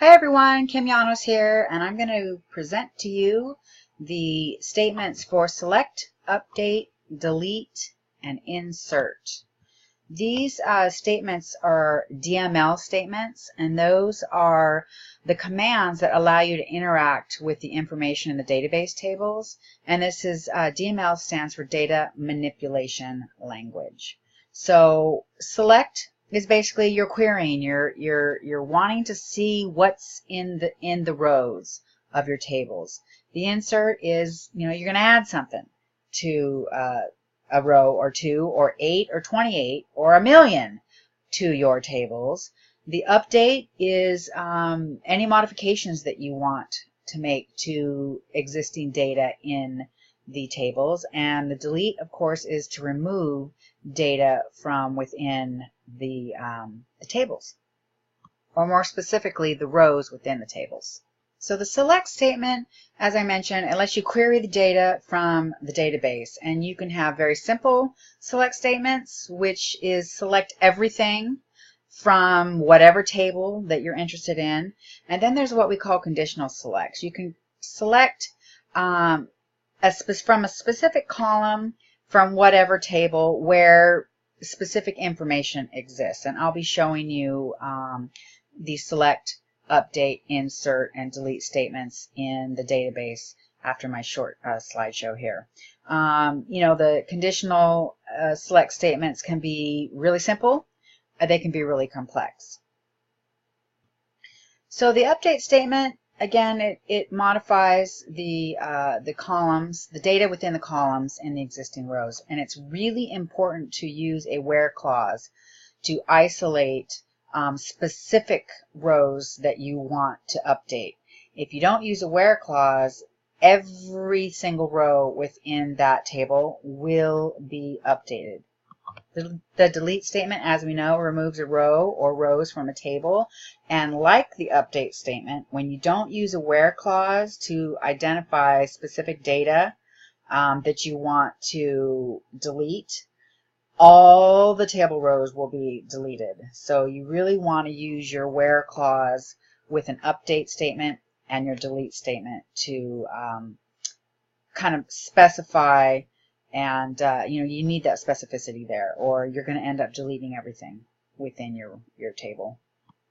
Hi everyone, Kim Llanos here, and I'm going to present to you the statements for select, update, delete, and insert. These statements are DML statements, and those are the commands that allow you to interact with the information in the database tables. And this is DML stands for Data Manipulation Language. So select is basically you're querying, you're wanting to see what's in the rows of your tables. The insert is, you're going to add something to a row or two or 8 or 28 or 1,000,000 to your tables. The update is any modifications that you want to make to existing data in the tables, and the delete, of course, is to remove data from within the tables, or more specifically the rows within the tables. So the select statement, as I mentioned, it lets you query the data from the database, and you can have very simple select statements, which is select everything from whatever table that you're interested in. And then there's what we call conditional selects. You can select from a specific column from whatever table where specific information exists. And I'll be showing you the select, update, insert, and delete statements in the database after my short slideshow here. The conditional select statements can be really simple. They can be really complex. So the update statement, again, it modifies the columns, the data within the columns in the existing rows. And it's really important to use a where clause to isolate specific rows that you want to update. If you don't use a where clause, every single row within that table will be updated. The delete statement, as we know, removes a row or rows from a table. And like the update statement, when you don't use a where clause to identify specific data that you want to delete, all the table rows will be deleted. So you really want to use your where clause with an update statement and your delete statement to kind of specify, and you need that specificity there, or you're going to end up deleting everything within your table.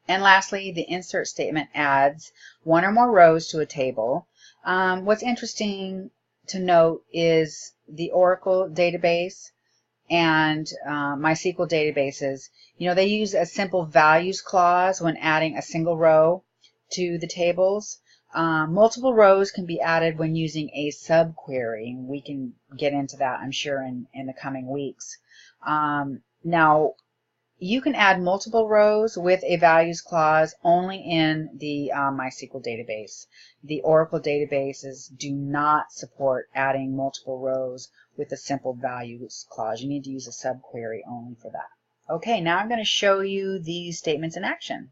And lastly, the insert statement adds one or more rows to a table. What's interesting to note is the Oracle database and MySQL databases, they use a simple values clause when adding a single row to the tables. Multiple rows can be added when using a subquery. We can get into that, I'm sure, in the coming weeks. Now, you can add multiple rows with a values clause only in the MySQL database. The Oracle databases do not support adding multiple rows with a simple values clause. You need to use a subquery only for that. Okay, now I'm going to show you these statements in action.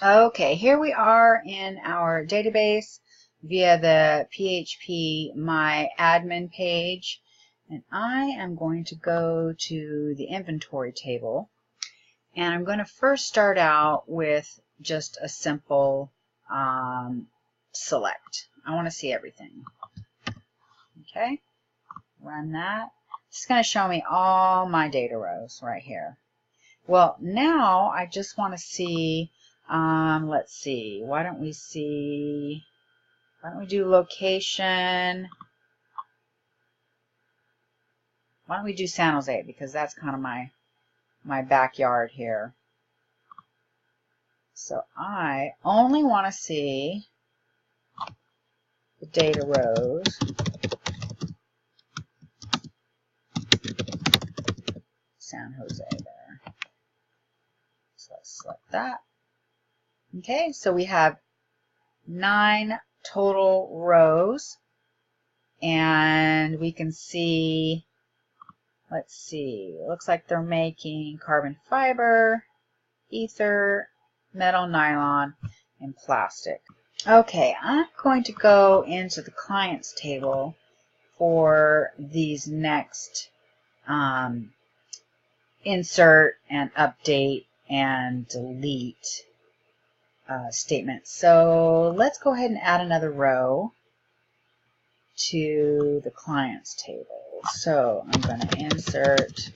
Okay, here we are in our database via the PHP My Admin page, and I am going to go to the inventory table, and I'm going to first start out with just a simple select. I want to see everything. Okay, run that. It's going to show me all my data rows right here. Well, now I just want to see, let's see, why don't we do location? Why don't we do San Jose, because that's kind of my backyard here. So I only want to see the data rows San Jose there. So let's select that. Okay, so we have 9 total rows, and we can see, let's see, it looks like they're making carbon fiber, ether, metal, nylon, and plastic. Okay, I'm going to go into the clients table for these next insert and update and delete statement. So let's go ahead and add another row to the clients table. So I'm going to insert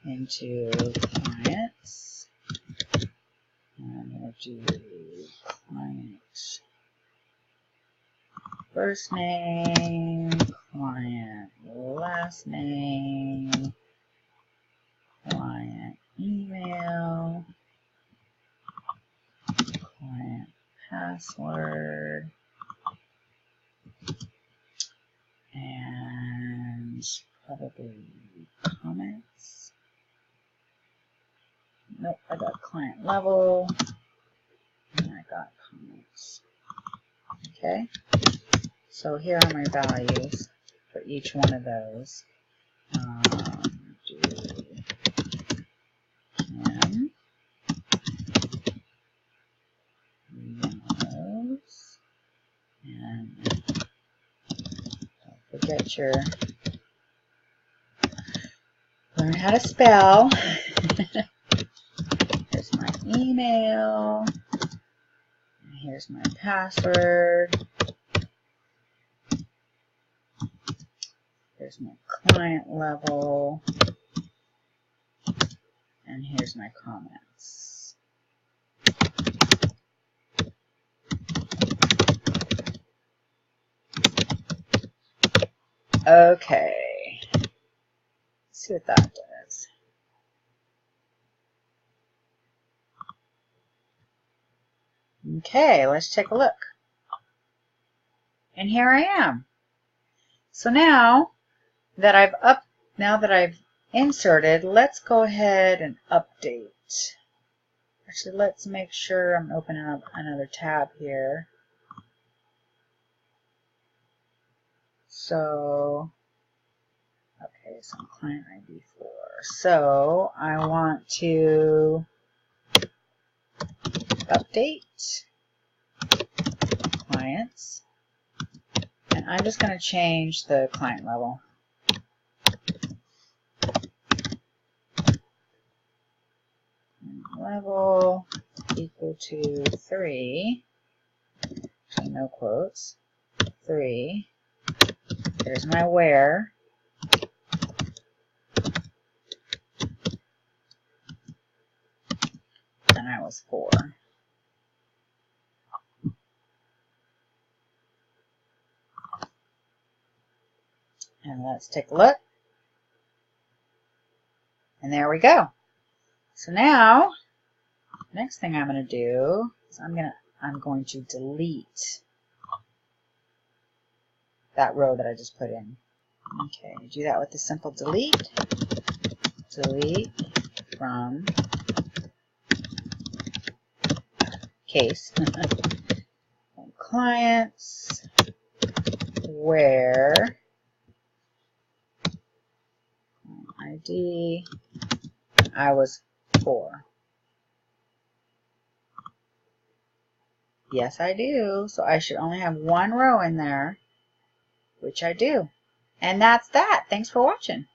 into clients. I'm going to do client first name, client last name, client email, client password, and probably comments. Nope, I got client level, and I got comments. Okay, so here are my values for each one of those. Do Kim knows, and don't forget your learn how to spell. Here's my email. And here's my password. Here's my client level. And here's my comments. Okay. Let's see what that does. Okay, let's take a look. And here I am. So now that I've inserted, let's go ahead and update. Actually, let's make sure I'm opening up another tab here. So, okay, so I'm client ID 4. So I want to update clients, and I'm just going to change the client level. Level equal to 3, so no quotes, 3. Here's my where. And I was 4. And let's take a look. And there we go. So now, next thing I'm going to do is I'm going to delete that row that I just put in. Okay, do that with the simple delete. Delete from case. Clients where ID I was 4. Yes, I do. So I should only have one row in there, which I do. And that's that. Thanks for watching.